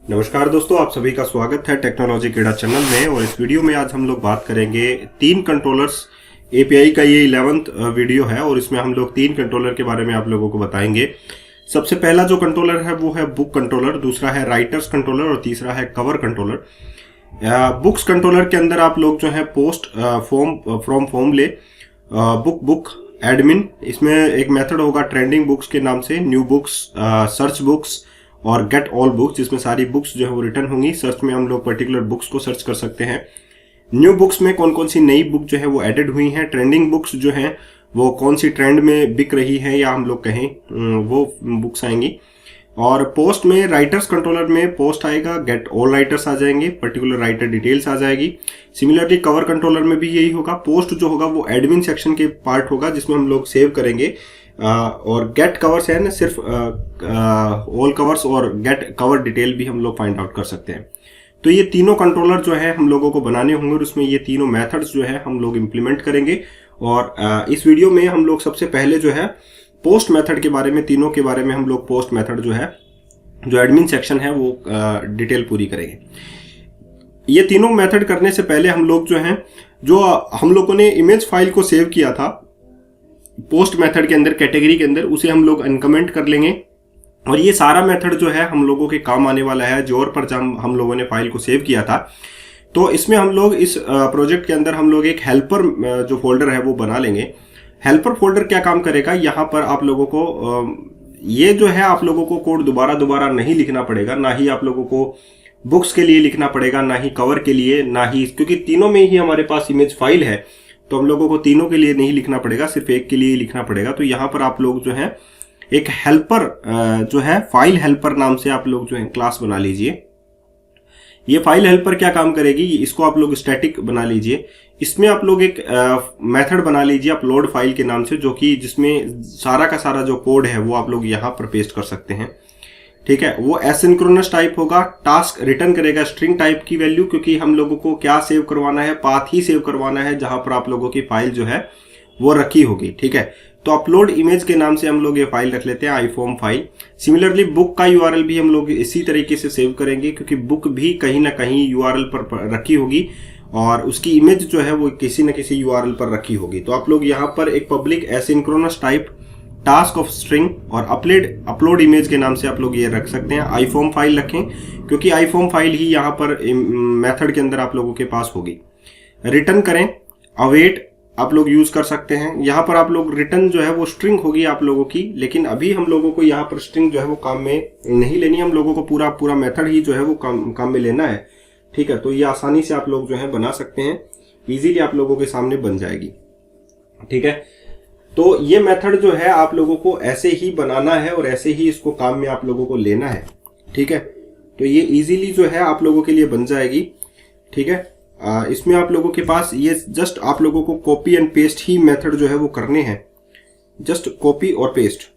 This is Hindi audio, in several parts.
नमस्कार दोस्तों, आप सभी का स्वागत है टेक्नोलॉजी क्रीड़ा चैनल में। और इस वीडियो में आज हम लोग बात करेंगे तीन कंट्रोलर्स एपीआई का। ये 11th वीडियो है और इसमें हम लोग तीन कंट्रोलर के बारे में आप लोगों को बताएंगे। सबसे पहला जो कंट्रोलर है वो है बुक कंट्रोलर, दूसरा है राइटर्स कंट्रोलर और तीसरा है कवर कंट्रोलर। बुक्स कंट्रोलर के अंदर आप लोग जो है पोस्ट फ्रॉम फॉर्म ले, बुक एडमिन, इसमें एक मेथड होगा ट्रेंडिंग बुक्स के नाम से, न्यू बुक्स, सर्च बुक्स और गेट ऑल बुक्स, जिसमें सारी बुक्स जो है वो रिटर्न होंगी। सर्च में हम लोग पर्टिकुलर बुक्स को सर्च कर सकते हैं। न्यू बुक्स में कौन कौन सी नई बुक जो है वो एडेड हुई हैं। ट्रेंडिंग बुक्स जो हैं वो कौन सी ट्रेंड में बिक रही है या हम लोग कहें वो बुक्स आएंगी। और पोस्ट में राइटर्स कंट्रोलर में पोस्ट आएगा, गेट ऑल राइटर्स आ जाएंगे, पर्टिकुलर राइटर डिटेल्स आ जाएगी। सिमिलरली कवर कंट्रोलर में भी यही होगा। पोस्ट जो होगा वो एडमिन सेक्शन के पार्ट होगा जिसमें हम लोग सेव करेंगे। और गेट कवर्स है ना, सिर्फ ऑल कवर्स और गेट कवर डिटेल भी हम लोग फाइंड आउट कर सकते हैं। तो ये तीनों कंट्रोलर जो है हम लोगों को बनाने होंगे और उसमें ये तीनों मेथड्स जो है हम लोग इम्प्लीमेंट करेंगे। और इस वीडियो में हम लोग सबसे पहले जो है पोस्ट मेथड के बारे में, तीनों के बारे में हम लोग पोस्ट मेथड जो है, जो एडमिन सेक्शन है वो डिटेल पूरी करेंगे। ये तीनों मेथड करने से पहले हम लोग जो है, जो हम लोगों ने इमेज फाइल को सेव किया था पोस्ट मेथड के अंदर, कैटेगरी के अंदर, उसे हम लोग अनकमेंट कर लेंगे। और ये सारा मेथड जो है हम लोगों के काम आने वाला है जोर पर जब हम लोगों ने फाइल को सेव किया था। तो इसमें हम लोग इस प्रोजेक्ट के अंदर हम लोग एक हेल्पर जो फोल्डर है वो बना लेंगे। हेल्पर फोल्डर क्या काम करेगा, यहाँ पर आप लोगों को ये जो है आप लोगों को कोड दोबारा नहीं लिखना पड़ेगा, ना ही आप लोगों को बुक्स के लिए लिखना पड़ेगा, ना ही कवर के लिए, ना ही, क्योंकि तीनों में ही हमारे पास इमेज फाइल है तो हम लोगों को तीनों के लिए नहीं लिखना पड़ेगा, सिर्फ एक के लिए ही लिखना पड़ेगा। तो यहाँ पर आप लोग जो है एक हेल्पर जो है फाइल हेल्पर नाम से आप लोग जो है क्लास बना लीजिए। ये फाइल हेल्पर क्या काम करेगी, इसको आप लोग स्टैटिक बना लीजिए। इसमें आप लोग एक मेथड बना लीजिए अपलोड फाइल के नाम से, जो कि जिसमें सारा का सारा जो कोड है वो आप लोग यहाँ पर पेस्ट कर सकते हैं। ठीक है, वो एसिंक्रोनस टाइप होगा। टास्क रिटर्न करेगा स्ट्रिंग टाइप की वैल्यू, क्योंकि हम लोगों को क्या सेव करवाना है, पाथ ही सेव करवाना है जहां पर आप लोगों की फाइल जो है वो रखी होगी। ठीक है, तो अपलोड इमेज के नाम से हम लोग ये फाइल रख लेते हैं, आईफॉर्म फाइल। सिमिलरली बुक का यूआरएल भी हम लोग इसी तरीके से सेव करेंगे, क्योंकि बुक भी कहीं ना कहीं यूआरएल पर रखी होगी और उसकी इमेज जो है वो किसी न किसी यूआरएल पर रखी होगी। तो आप लोग यहाँ पर एक public asynchronous type task of string और अपलोड इमेज के नाम से आप लोग ये रख सकते हैं। आईफॉर्म फाइल रखें, क्योंकि आईफॉर्म फाइल ही यहाँ पर मेथड के अंदर आप लोगों के पास होगी। रिटर्न करें, अवेट आप लोग यूज कर सकते हैं। यहाँ पर आप लोग रिटर्न जो है वो स्ट्रिंग होगी आप लोगों की, लेकिन अभी हम लोगों को यहाँ पर स्ट्रिंग जो है वो काम में नहीं लेनी, हम लोगों को पूरा मेथड ही जो है वो काम में लेना है। ठीक है, तो ये आसानी से आप लोग जो है बना सकते हैं, इजीली आप लोगों के सामने बन जाएगी। ठीक है, तो ये मेथड जो है आप लोगों को ऐसे ही बनाना है और ऐसे ही इसको काम में आप लोगों को लेना है। ठीक है, तो ये इजीली जो है आप लोगों के लिए बन जाएगी। ठीक है, इसमें आप लोगों के पास ये जस्ट आप लोगों को copy and paste he method जो है वो करने हैं, जस्ट कॉपी और पेस्ट।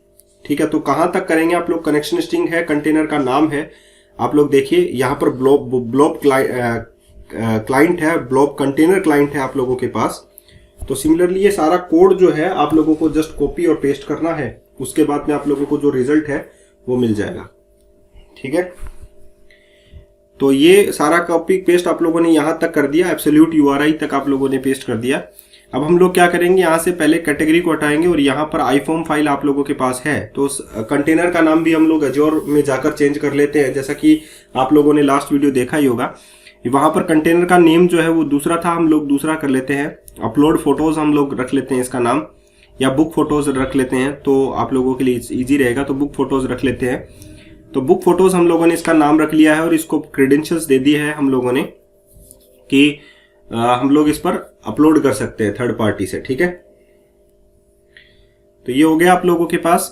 ठीक है, तो कहां तक करेंगे आप लोग, कनेक्शन स्ट्रिंग है, कंटेनर का नाम है, आप लोग देखिए यहाँ पर ब्लॉब क्लाइंट है, ब्लॉब कंटेनर क्लाइंट है आप लोगों के पास। तो सिमिलरली ये सारा कोड जो है आप लोगों को जस्ट कॉपी और पेस्ट करना है, उसके बाद में आप लोगों को जो रिजल्ट है वो मिल जाएगा। ठीक है, तो ये सारा कॉपी पेस्ट आप लोगों ने यहां तक कर दिया, एब्सोल्यूट यूआरआई तक आप लोगों ने पेस्ट कर दिया। अब हम लोग क्या करेंगे, यहां से पहले कैटेगरी को हटाएंगे और यहाँ पर आईफॉर्म फाइल आप लोगों के पास है, तो उस कंटेनर का नाम भी हम लोग अजोर में जाकर चेंज कर लेते हैं। जैसा कि आप लोगों ने लास्ट वीडियो देखा ही होगा, वहां पर कंटेनर का नेम जो है वो दूसरा था, हम लोग दूसरा कर लेते हैं। अपलोड फोटोज हम लोग रख लेते हैं इसका नाम, या बुक फोटोज रख लेते हैं, तो आप लोगों के लिए इजी रहेगा, तो बुक फोटोज रख लेते हैं। तो बुक फोटोज हम लोगों ने इसका नाम रख लिया है और इसको क्रेडेंशियल्स दे दिए है हम लोगों ने कि हम लोग इस पर अपलोड कर सकते हैं थर्ड पार्टी से। ठीक है, तो ये हो गया आप लोगों के पास।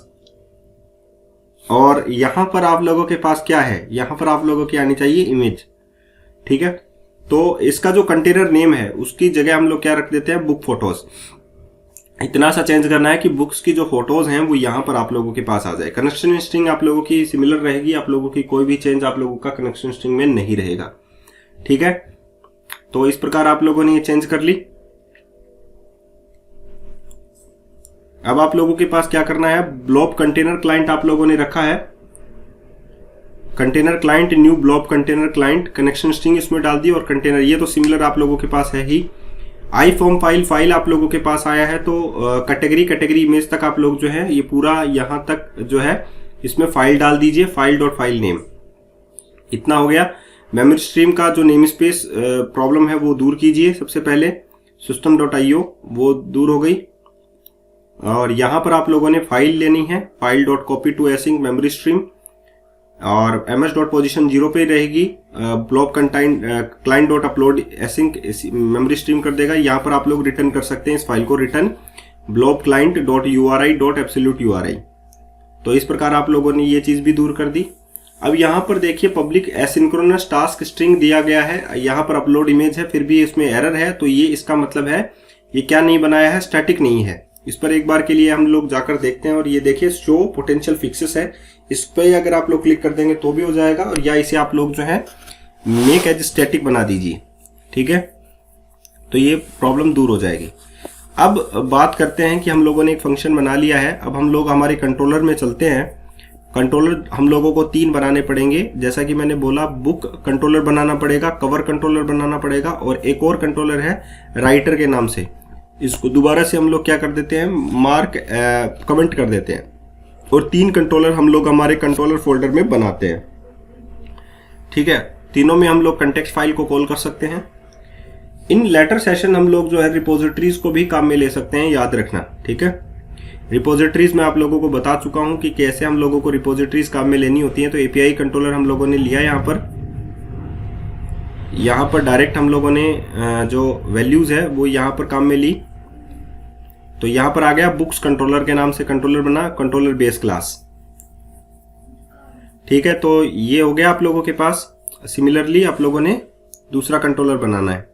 और यहां पर आप लोगों के पास क्या है, यहां पर आप लोगों की आनी चाहिए इमेज। ठीक है, तो इसका जो कंटेनर नेम है उसकी जगह हम लोग क्या रख देते हैं, बुक फोटोज। इतना सा चेंज करना है कि बुक्स की जो फोटोज हैं वो यहां पर आप लोगों के पास आ जाए। कनेक्शन स्ट्रिंग आप लोगों की सिमिलर रहेगी, आप लोगों की कोई भी चेंज आप लोगों का कनेक्शन स्ट्रिंग में नहीं रहेगा। ठीक है, तो इस प्रकार आप लोगों ने ये चेंज कर ली। अब आप लोगों के पास क्या करना है, ब्लॉब कंटेनर क्लाइंट आप लोगों ने रखा है, container client, new blob container client, connection string इसमें डाल दी और कंटेनर, ये तो सिमिलर आप लोगों के पास है ही। आई फॉर्म फाइल आप लोगों के पास आया है, तो कैटेगरी इमेज तक आप लोग जो है ये पूरा यहाँ तक जो है इसमें फाइल डाल दीजिए, फाइल डॉट फाइल नेम। इतना हो गया। मेमोरी स्ट्रीम का जो नेम स्पेस प्रॉब्लम है वो दूर कीजिए सबसे पहले, system.io वो दूर हो गई। और यहाँ पर आप लोगों ने फाइल लेनी है, file dot copy to async memory stream, और ms डॉट पोजिशन 0 पे रहेगी। Blob client dot upload async memory stream कर देगा। यहाँ पर आप लोग रिटर्न कर सकते हैं इस फाइल को, return blob client dot URI dot absolute URI। तो इस प्रकार आप लोगों ने ये चीज भी दूर कर दी। अब यहाँ पर देखिए पब्लिक एसिंक्रोनस टास्क स्ट्रिंग दिया गया है, यहाँ पर अपलोड इमेज है, फिर भी इसमें एरर है, तो ये इसका मतलब है ये क्या नहीं बनाया है, स्टैटिक नहीं है। इस पर एक बार के लिए हम लोग जाकर देखते हैं, और ये देखिए शो पोटेंशियल फिक्सेस है, इस पर अगर आप लोग क्लिक कर देंगे तो भी हो जाएगा, और या इसे आप लोग जो है मेक एज स्टैटिक बना दीजिए, ठीक है, तो ये प्रॉब्लम दूर हो जाएगी। अब बात करते हैं कि हम लोगों ने एक फंक्शन बना लिया है, अब हम लोग हमारे कंट्रोलर में चलते हैं। कंट्रोलर हम लोगों को 3 बनाने पड़ेंगे, जैसा कि मैंने बोला, बुक कंट्रोलर बनाना पड़ेगा, कवर कंट्रोलर बनाना पड़ेगा, और एक और कंट्रोलर है राइटर के नाम से। इसको दोबारा से हम लोग क्या कर देते हैं, मार्क कमेंट कर देते हैं, और 3 कंट्रोलर हम लोग हमारे कंट्रोलर फोल्डर में बनाते हैं, ठीक है। तीनों में हम लोग कंटेक्स्ट फाइल को कॉल कर सकते हैं। इन लेटर सेशन हम लोग जो है रिपोजिटरीज को भी काम में ले सकते हैं, याद रखना, ठीक है। रिपोजिटरीज में आप लोगों को बता चुका हूं कि कैसे हम लोगों को रिपोजिटरीज काम में लेनी होती हैं। तो एपीआई कंट्रोलर हम लोगों ने लिया यहाँ पर डायरेक्ट हम लोगों ने जो वैल्यूज है वो यहाँ पर काम में ली। तो यहाँ पर आ गया बुक्स कंट्रोलर के नाम से कंट्रोलर बना, कंट्रोलर बेस क्लास, ठीक है। तो ये हो गया आप लोगों के पास। सिमिलरली आप लोगों ने दूसरा कंट्रोलर बनाना है।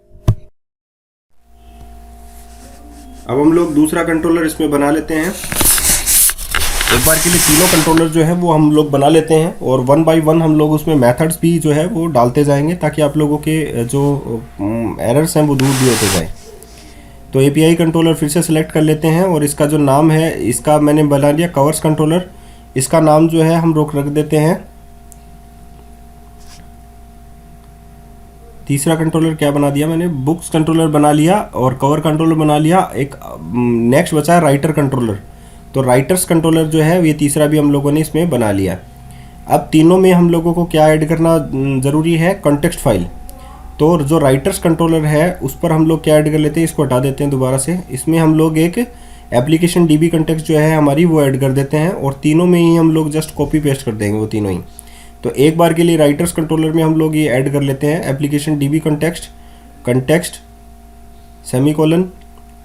अब हम लोग दूसरा कंट्रोलर इसमें बना लेते हैं। एक बार के लिए तीनों कंट्रोलर जो है वो हम लोग बना लेते हैं, और 1 बाय 1 हम लोग उसमें मेथड्स भी जो है वो डालते जाएंगे, ताकि आप लोगों के जो एरर्स हैं वो दूर भी होते जाए। तो एपीआई कंट्रोलर फिर से सिलेक्ट कर लेते हैं, और इसका जो नाम है, इसका मैंने बना लिया कवर्स कंट्रोलर। इसका नाम जो है हम लोग रख देते हैं, तीसरा कंट्रोलर क्या बना दिया मैंने, बुक्स कंट्रोलर बना लिया, और कवर कंट्रोलर बना लिया। एक नेक्स्ट बचा है राइटर कंट्रोलर, तो राइटर्स कंट्रोलर जो है ये तीसरा भी हम लोगों ने इसमें बना लिया। अब तीनों में हम लोगों को क्या ऐड करना ज़रूरी है, कॉन्टेक्स्ट फाइल। तो जो राइटर्स कंट्रोलर है उस पर हम लोग क्या ऐड कर लेते हैं, इसको हटा देते हैं दोबारा से। इसमें हम लोग एक एप्लीकेशन डीबी कॉन्टेक्स्ट जो है हमारी वो ऐड कर देते हैं, और तीनों में ही हम लोग जस्ट कॉपी पेस्ट कर देंगे वो तीनों ही। तो एक बार के लिए राइटर्स कंट्रोलर में हम लोग ये ऐड कर लेते हैं एप्लीकेशन डीबी कंटेक्स्ट सेमीकोलन,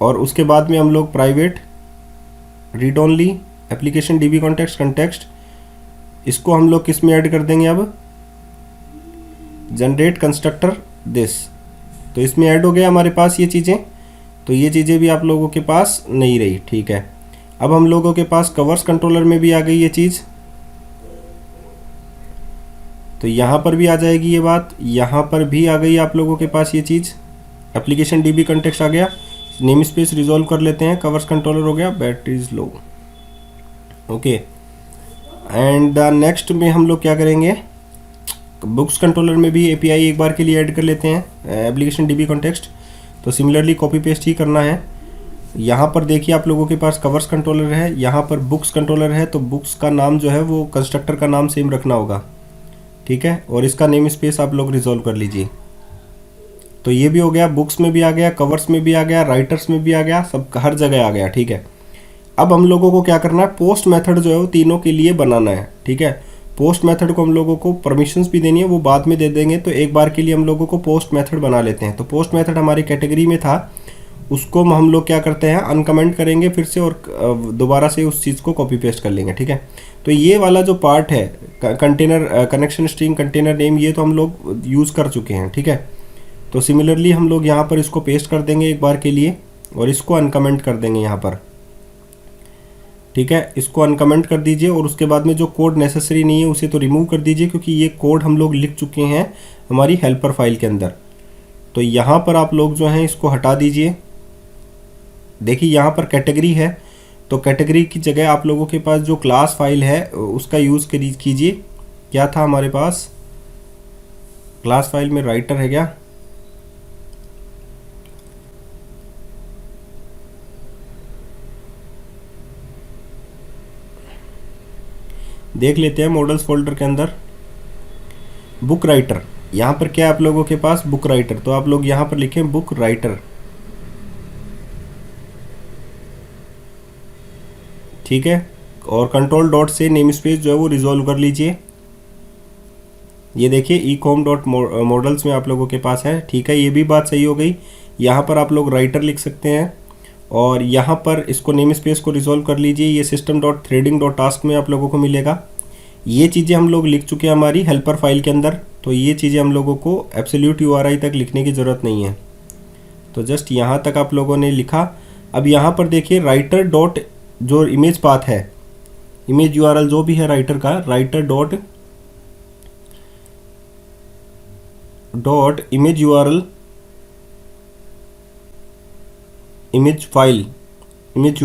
और उसके बाद में हम लोग private read only application dB context, इसको हम लोग किस में ऐड कर देंगे, अब जनरेट कंस्ट्रक्टर दिस। तो इसमें ऐड हो गया हमारे पास ये चीज़ें। तो ये चीज़ें भी आप लोगों के पास नहीं रही, ठीक है। अब हम लोगों के पास कवर्स कंट्रोलर में भी आ गई ये चीज़, तो यहाँ पर भी आ जाएगी ये बात, यहाँ पर भी आ गई आप लोगों के पास ये चीज़। एप्लीकेशन डीबी कंटेक्स्ट आ गया, नेम स्पेस रिजॉल्व कर लेते हैं, कवर्स कंट्रोलर हो गया, battery is low, okay. And the next में हम लोग क्या करेंगे, बुक्स कंट्रोलर में भी एपीआई एक बार के लिए ऐड कर लेते हैं एप्लीकेशन डीबी कंटेक्स्ट। तो सिमिलरली कॉपी पेस्ट ही करना है। यहाँ पर देखिए आप लोगों के पास कवर्स कंट्रोलर है, यहाँ पर बुक्स कंट्रोलर है, तो बुक्स का नाम जो है वो कंस्ट्रक्टर का नाम सेम रखना होगा, ठीक है। और इसका नेम स्पेस आप लोग रिजॉल्व कर लीजिए। तो ये भी हो गया, बुक्स में भी आ गया, कवर्स में भी आ गया, राइटर्स में भी आ गया, सब हर जगह आ गया, ठीक है। अब हम लोगों को क्या करना है, पोस्ट मेथड जो है वो तीनों के लिए बनाना है, ठीक है। पोस्ट मेथड को हम लोगों को परमिशंस भी देनी है, वो बाद में दे देंगे। तो एक बार के लिए हम लोगों को पोस्ट मेथड बना लेते हैं। तो पोस्ट मेथड हमारी कैटेगरी में था, उसको हम लोग क्या करते हैं, अनकमेंट करेंगे फिर से, और दोबारा से उस चीज़ को कॉपी पेस्ट कर लेंगे, ठीक है। तो ये वाला जो पार्ट है container connection string container name, ये तो हम लोग यूज़ कर चुके हैं, ठीक है। तो सिमिलरली हम लोग यहाँ पर इसको पेस्ट कर देंगे एक बार के लिए, और इसको अनकमेंट कर देंगे यहाँ पर, ठीक है। इसको अनकमेंट कर दीजिए, और उसके बाद में जो कोड नेसेसरी नहीं है उसे तो रिमूव कर दीजिए, क्योंकि ये कोड हम लोग लिख चुके हैं हमारी हेल्पर फाइल के अंदर। तो यहाँ पर आप लोग जो हैं इसको हटा दीजिए। देखिए यहाँ पर कैटेगरी है, तो कैटेगरी की जगह आप लोगों के पास जो क्लास फाइल है उसका यूज़ कीजिए, क्या था हमारे पास, क्लास फाइल में राइटर है क्या, देख लेते हैं मॉडल्स फोल्डर के अंदर। बुक राइटर, यहाँ पर क्या है आप लोगों के पास, बुक राइटर, तो आप लोग यहाँ पर लिखें बुक राइटर, ठीक है। और कंट्रोल डॉट से नेम स्पेस जो है वो रिजॉल्व कर लीजिए। ये देखिए ecom डॉट मॉडल्स में आप लोगों के पास है, ठीक है। ये भी बात सही हो गई, यहाँ पर आप लोग राइटर लिख सकते हैं और यहाँ पर इसको नेम स्पेस को रिजॉल्व कर लीजिए। ये system dot threading dot task में आप लोगों को मिलेगा। ये चीज़ें हम लोग लिख चुके हैं हमारी हेल्पर फाइल के अंदर, तो ये चीज़ें हम लोगों को एब्सोल्यूट URI तक लिखने की ज़रूरत नहीं है। तो जस्ट यहाँ तक आप लोगों ने लिखा। अब यहाँ पर देखिए राइटर डॉट जो इमेज पाथ है, इमेज URL जो भी है राइटर का, writer dot image URL, image file, image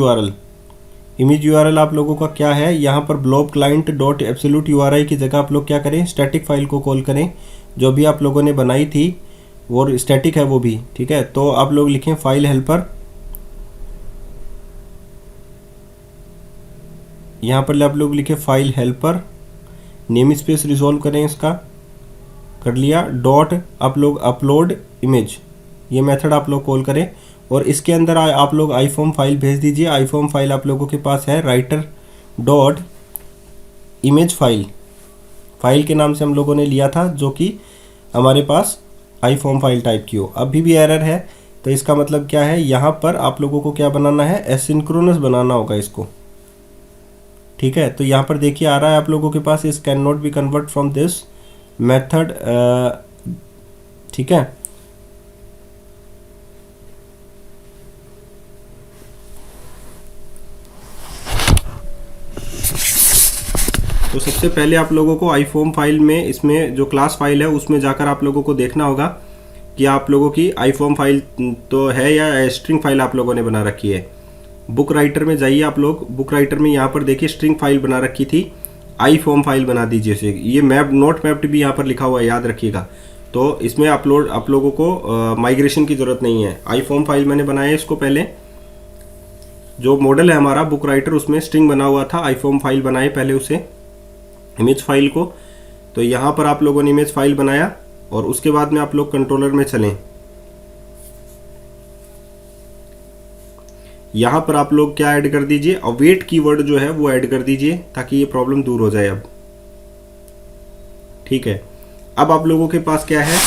URL आप लोगों का क्या है, यहाँ पर blob client dot absolute URI की जगह आप लोग क्या करें, स्टैटिक फाइल को कॉल करें। जो भी आप लोगों ने बनाई थी वो स्टैटिक है वो भी, ठीक है। तो आप लोग लिखें फाइल हेल्पर, यहाँ पर आप लोग लिखे file helper, name space resolve करें, इसका कर लिया, डॉट आप लोग अपलोड इमेज, ये मेथड आप लोग कॉल करें और इसके अंदर आप लोग आईफॉर्म फाइल भेज दीजिए। आईफॉर्म फाइल आप लोगों के पास है writer dot image file, file के नाम से हम लोगों ने लिया था जो कि हमारे पास आईफॉर्म फाइल टाइप की हो। अभी भी एरर है, तो इसका मतलब क्या है, यहाँ पर आप लोगों को क्या बनाना है, एसिंक्रोनस बनाना होगा इसको, ठीक है। तो यहाँ पर देखिए आ रहा है आप लोगों के पास, इस can not be convert from this method, ठीक है। तो सबसे पहले आप लोगों को आईफॉर्म फाइल में, इसमें जो क्लास फाइल है उसमें जाकर आप लोगों को देखना होगा कि आप लोगों की आईफॉर्म फाइल तो है या स्ट्रिंग फाइल आप लोगों ने बना रखी है। बुक राइटर में जाइए आप लोग, बुक राइटर में यहाँ पर देखिए स्ट्रिंग फाइल बना रखी थी, आईफॉर्म फाइल बना दीजिए इसे। ये मैप नोट मैप्ड भी यहाँ पर लिखा हुआ है, याद रखिएगा। तो इसमें आप लोगों को माइग्रेशन की ज़रूरत नहीं है। आईफॉर्म फाइल मैंने बनाया है, इसको पहले जो मॉडल है हमारा बुक राइटर उसमें स्ट्रिंग बना हुआ था, आईफॉर्म फाइल बनाए पहले उसे, इमेज फाइल को। तो यहाँ पर आप लोगों ने इमेज फाइल बनाया और उसके बाद में आप लोग कंट्रोलर में चलें। यहाँ पर आप लोग क्या ऐड कर दीजिए, अवेट कीवर्ड जो है वो ऐड कर दीजिए ताकि ये प्रॉब्लम दूर हो जाए अब, ठीक है। अब आप लोगों के पास क्या है,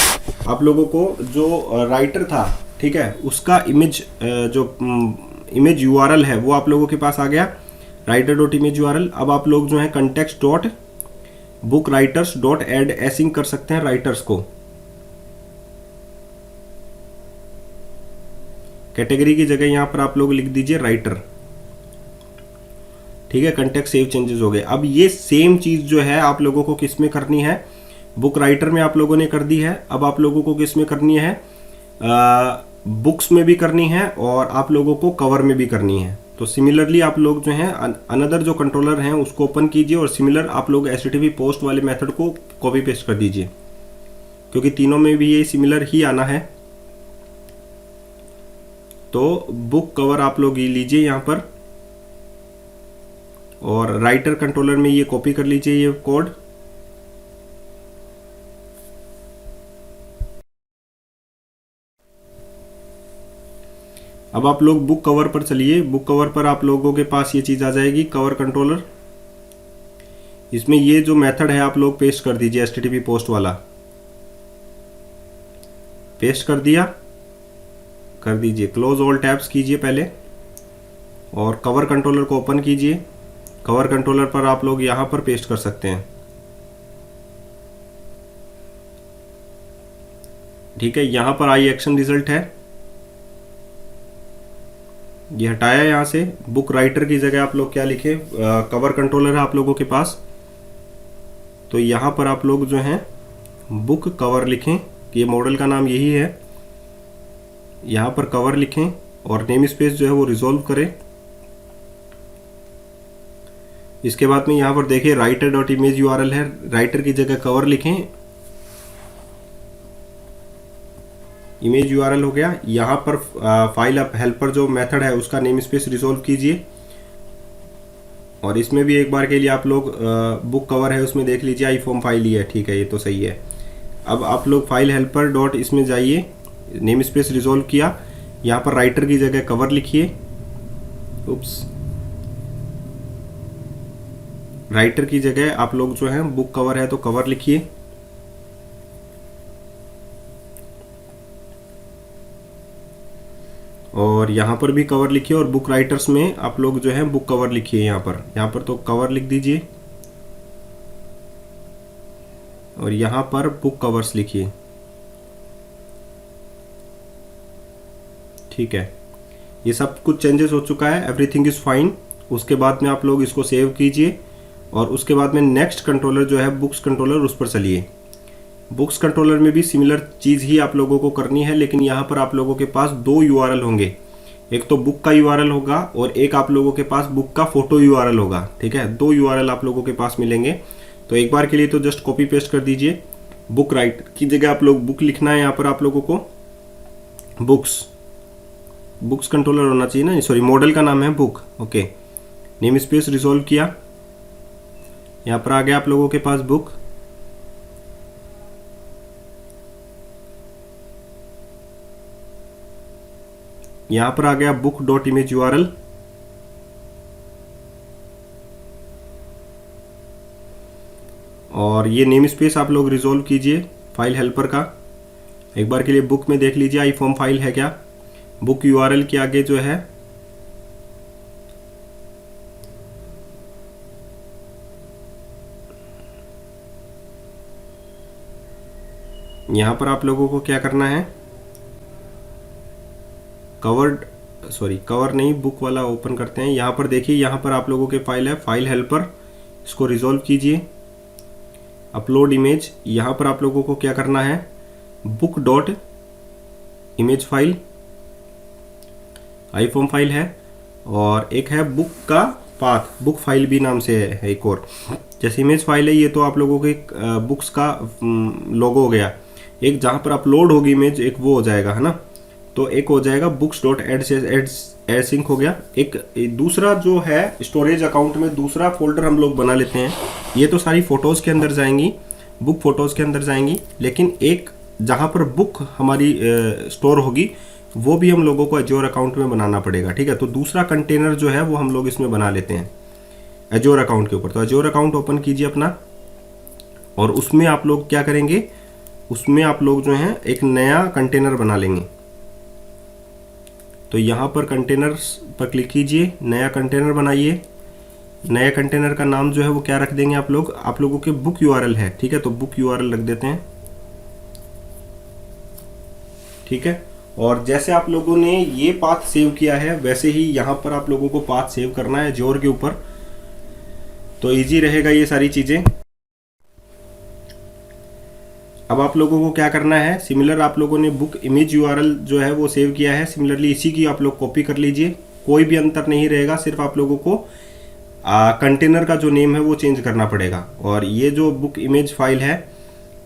आप लोगों को जो राइटर था, ठीक है, उसका इमेज जो इमेज URL है वो आप लोगों के पास आ गया, राइटर डॉट इमेज URL। अब आप लोग जो है context dot book writers dot ed accessing कर सकते हैं राइटर्स को, कैटेगरी की जगह यहां पर आप लोग लिख दीजिए राइटर, ठीक है। कंटेक्स्ट सेव चेंजेस हो गए। अब ये सेम चीज जो है आप लोगों को किस में करनी है, बुक राइटर में आप लोगों ने कर दी है। अब आप लोगों को किस में करनी है, बुक्स में भी करनी है और आप लोगों को कवर में भी करनी है। तो सिमिलरली आप लोग जो है अनदर जो कंट्रोलर हैं उसको ओपन कीजिए और सिमिलर आप लोग HTTP पोस्ट वाले मेथड को कॉपी पेस्ट कर दीजिए, क्योंकि तीनों में भी ये सिमिलर ही आना है। तो बुक कवर आप लोग ये लीजिए यहाँ पर और राइटर कंट्रोलर में ये कॉपी कर लीजिए ये कोड। अब आप लोग बुक कवर पर चलिए, बुक कवर पर आप लोगों के पास ये चीज आ जाएगी, कवर कंट्रोलर। इसमें ये जो मेथड है आप लोग पेस्ट कर दीजिए, HTTP पोस्ट वाला पेस्ट कर दिया, कर दीजिए, क्लोज ऑल टैब्स कीजिए पहले और कवर कंट्रोलर को ओपन कीजिए। कवर कंट्रोलर पर आप लोग यहां पर पेस्ट कर सकते हैं, ठीक है। यहां पर आई एक्शन रिजल्ट है, ये हटाया यहां से। बुक राइटर की जगह आप लोग क्या लिखे, कवर कंट्रोलर है आप लोगों के पास, तो यहां पर आप लोग जो है बुक कवर लिखें, ये मॉडल का नाम यही है। यहां पर कवर लिखें और नेम स्पेस जो है वो रिजॉल्व करें। इसके बाद में यहाँ पर देखिए राइटर डॉट इमेज यूआरएल है, राइटर की जगह कवर लिखें, इमेज यूआरएल हो गया। यहाँ पर फाइल हेल्पर जो मेथड है उसका नेम स्पेस रिजोल्व कीजिए, और इसमें भी एक बार के लिए आप लोग बुक कवर है उसमें देख लीजिए, आई फॉर्म फाइल ही है, ठीक है, ये तो सही है। अब आप लोग फाइल हेल्पर डॉट इसमें जाइए, नेम स्पेस रिजोल्व किया, यहाँ पर राइटर की जगह कवर लिखिए, उप्स, राइटर की जगह आप लोग जो है बुक कवर है तो कवर लिखिए, और यहाँ पर भी कवर लिखिए, और बुक राइटर्स में आप लोग जो है बुक कवर लिखिए, यहाँ पर तो कवर लिख दीजिए, और यहाँ पर बुक कवर्स लिखिए, ठीक है। ये सब कुछ चेंजेस हो चुका है, एवरीथिंग इज फाइन। उसके बाद में आप लोग इसको सेव कीजिए, और उसके बाद में नेक्स्ट कंट्रोलर जो है बुक्स कंट्रोलर, उस पर चलिए। बुक्स कंट्रोलर में भी सिमिलर चीज़ ही आप लोगों को करनी है, लेकिन यहाँ पर आप लोगों के पास दो यूआरएल होंगे, एक तो बुक का यूआरएल होगा और एक आप लोगों के पास बुक का फोटो यूआरएल होगा, ठीक है। दो यूआरएल आप लोगों के पास मिलेंगे। तो एक बार के लिए तो जस्ट कॉपी पेस्ट कर दीजिए, बुक राइट की जगह आप लोग बुक लिखना है, यहाँ पर आप लोगों को बुक्स कंट्रोलर होना चाहिए ना, सॉरी, मॉडल का नाम है book, okay. Name space resolve किया, यहाँ पर आ गया आप लोगों के पास बुक, यहाँ पर आ गया बुक डॉट इमेज यूआरएल, और ये नेम स्पेस आप लोग रिजोल्व कीजिए फाइल हेल्पर का। एक बार के लिए बुक में देख लीजिए आई फॉर्म फाइल है क्या। बुक यूआरएल के आगे जो है यहाँ पर आप लोगों को क्या करना है, कवर नहीं, बुक वाला ओपन करते हैं। यहाँ पर देखिए, यहाँ पर आप लोगों के फाइल है, फाइल हेल्पर, इसको रिजोल्व कीजिए, अपलोड इमेज। यहाँ पर आप लोगों को क्या करना है, बुक डॉट इमेज फाइल, आई फॉर्म फाइल है, और एक है बुक का पाथ, बुक फाइल भी नाम से है एक और। जैसे इमेज फाइल है ये तो आप लोगों के बुक्स का लोगो हो गया, एक जहाँ पर अपलोड होगी इमेज एक वो हो जाएगा, है ना। तो एक हो जाएगा बुक्स डॉट एड सिंक हो गया। एक दूसरा जो है स्टोरेज अकाउंट में दूसरा फोल्डर हम लोग बना लेते हैं। ये तो सारी फोटोज़ के अंदर जाएंगी, बुक फोटोज़ के अंदर जाएंगी, लेकिन एक जहाँ पर बुक हमारी स्टोर होगी वो भी हम लोगों को एजोर अकाउंट में बनाना पड़ेगा, ठीक है। तो दूसरा कंटेनर जो है वो हम लोग इसमें बना लेते हैं एजोर अकाउंट के ऊपर। तो एजोर अकाउंट ओपन कीजिए अपना, और उसमें आप लोग क्या करेंगे, उसमें आप लोग जो है एक नया कंटेनर बना लेंगे। तो यहाँ पर कंटेनर्स पर क्लिक कीजिए, नया कंटेनर बनाइए। नए कंटेनर का नाम जो है वो क्या रख देंगे आप लोगों के बुक यूआरएल है, ठीक है। तो बुक यूआरएल रख देते हैं, ठीक है। और जैसे आप लोगों ने ये पाथ सेव किया है वैसे ही यहाँ पर आप लोगों को पाथ सेव करना है एजोर के ऊपर, तो इजी रहेगा ये सारी चीज़ें। अब आप लोगों को क्या करना है, सिमिलर आप लोगों ने बुक इमेज यूआरएल जो है वो सेव किया है, सिमिलरली इसी की आप लोग कॉपी कर लीजिए, कोई भी अंतर नहीं रहेगा, सिर्फ आप लोगों को कंटेनर का जो नेम है वो चेंज करना पड़ेगा। और ये जो बुक इमेज फाइल है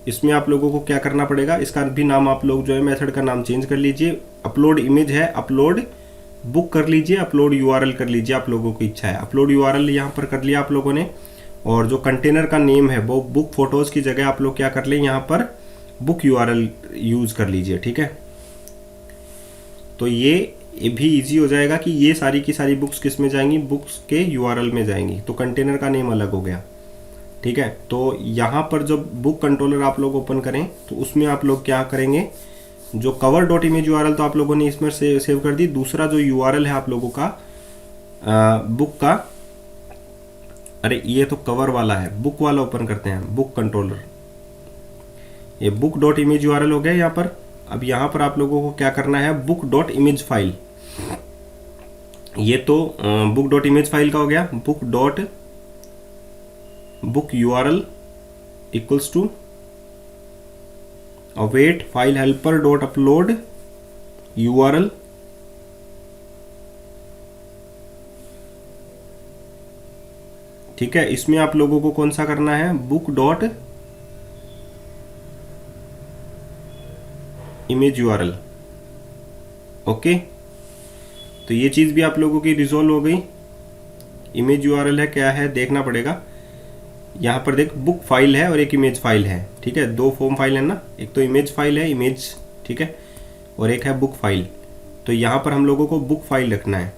इसमें आप लोगों को क्या करना पड़ेगा, इसका भी नाम आप लोग जो है मेथड का नाम चेंज कर लीजिए। अपलोड इमेज है, अपलोड बुक कर लीजिए, अपलोड यूआरएल कर लीजिए, आप लोगों की इच्छा है। अपलोड यूआरएल यहाँ पर कर लिया आप लोगों ने, और जो कंटेनर का नेम है वो बुक फोटोज़ की जगह आप लोग क्या कर लें, यहाँ पर बुक यूआरएल यूज़ कर लीजिए, ठीक है। तो ये भी इजी हो जाएगा कि ये सारी की सारी बुक्स किस में जाएंगी, बुक्स के यूआरएल में जाएंगी, तो कंटेनर का नेम अलग हो गया, ठीक है। तो यहाँ पर जब बुक कंट्रोलर आप लोग ओपन करें तो उसमें आप लोग क्या करेंगे, जो कवर डॉट इमेज यूआरएल तो आप लोगों ने इसमें से सेव कर दी, दूसरा जो यूआरएल है आप लोगों का बुक का, अरे ये तो कवर वाला है, बुक वाला ओपन करते हैं, बुक कंट्रोलर, ये बुक डॉट इमेज यूआरएल हो गया यहाँ पर। अब यहाँ पर आप लोगों को क्या करना है, बुक डॉट इमेज फाइल, ये तो बुक डॉट इमेज फाइल का हो गया, book URL equals to await file helper dot upload URL, ठीक है, इसमें आप लोगों को कौन सा करना है, book dot image URL. Okay, तो ये चीज़ भी आप लोगों की रिजॉल्व हो गई। इमेज यूआरएल है, क्या है देखना पड़ेगा। यहाँ पर देख, बुक फाइल है और एक इमेज फाइल है। ठीक है, दो फॉर्म फाइल है ना, एक तो इमेज फाइल है, इमेज, ठीक है, और एक है बुक फाइल। तो यहाँ पर हम लोगों को बुक फाइल रखना है।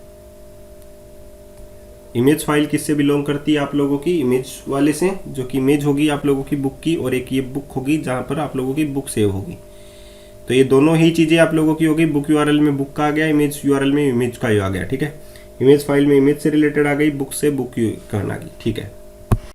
इमेज फाइल किससे बिलोंग करती है, आप लोगों की इमेज वाले से, जो कि इमेज होगी आप लोगों की बुक की, और एक ये बुक होगी जहाँ पर आप लोगों की बुक सेव होगी। तो ये दोनों ही चीज़ें आप लोगों की होगी। बुक यूआरएल में बुक का आ गया, इमेज यूआरएल में इमेज का आ गया। ठीक है, इमेज फाइल में इमेज से रिलेटेड आ गई, बुक से बुक का आ गई। ठीक है।